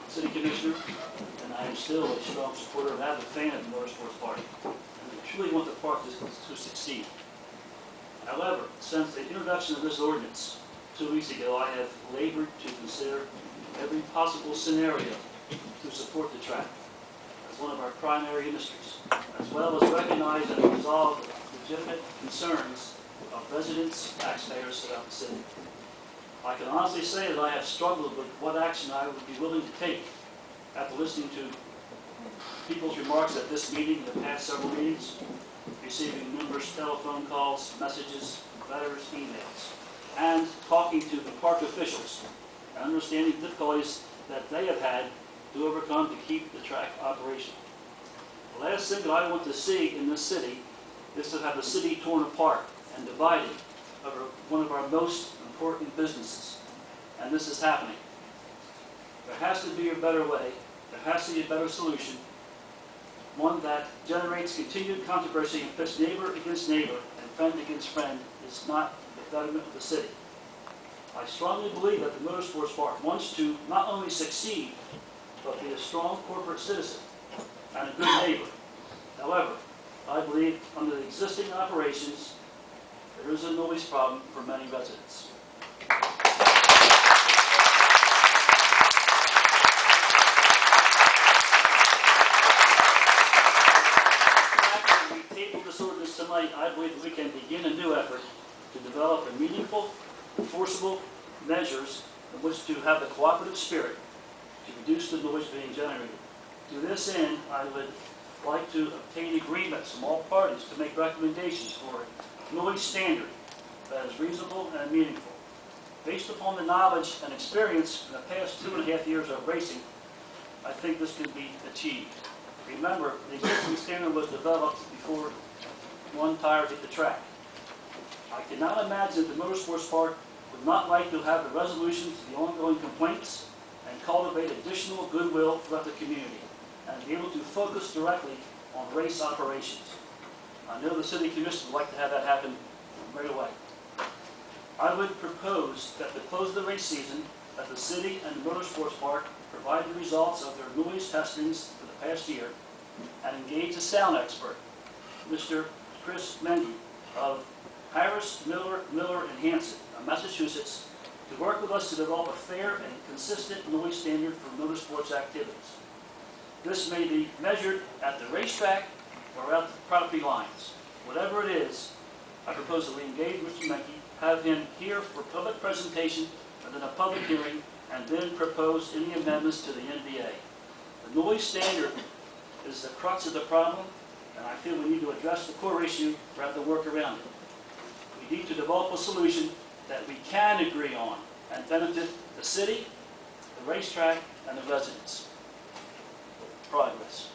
city commissioner, and I am still a strong supporter and avid fan of the Motorsports Park. And I truly want the park to succeed. However, since the introduction of this ordinance 2 weeks ago, I have labored to consider every possible scenario to support the track as one of our primary industries, as well as recognize and resolve the legitimate concerns of residents, taxpayers throughout the city. I can honestly say that I have struggled with what action I would be willing to take after listening to people's remarks at this meeting, the past several meetings, receiving numerous telephone calls, messages, letters, emails, and talking to the park officials and understanding the difficulties that they have had to overcome to keep the track operational. The last thing that I want to see in this city is to have the city torn apart and divided over one of our most important businesses. And this is happening. There has to be a better way. There has to be a better solution. One that generates continued controversy and pits neighbor against neighbor and friend against friend is not the betterment of the city. I strongly believe that the Motorsports Park wants to not only succeed, but be a strong corporate citizen and a good neighbor. However, I believe under the existing operations, there is a noise problem for many residents. After we table this ordinance tonight, I believe that we can begin a new effort to develop a meaningful, enforceable measures in which to have the cooperative spirit to reduce the noise being generated. To this end, I would like to obtain agreements from all parties to make recommendations for a noise standard that is reasonable and meaningful. Based upon the knowledge and experience in the past 2.5 years of racing, I think this can be achieved. Remember, the existing standard was developed before one tire hit the track. I cannot imagine the Motorsports Park would not like to have the resolution to the ongoing complaints and cultivate additional goodwill throughout the community and be able to focus directly on race operations. I know the City Commission would like to have that happen right away. I would propose that at the close of the race season, that the City and the Motorsports Park provide the results of their noise testings for the past year and engage a sound expert, Mr. Chris Mendy of Harris, Miller, and Hanson of Massachusetts, to work with us to develop a fair and consistent noise standard for motorsports activities. This may be measured at the racetrack or at the property lines. Whatever it is, I propose that we engage Mr. Menke, have him here for public presentation and then a public hearing, and then propose any amendments to the NBA. The noise standard is the crux of the problem, and I feel we need to address the core issue rather than work around it. We need to develop a solution that we can agree on and benefit the city, the racetrack, and the residents. Progress.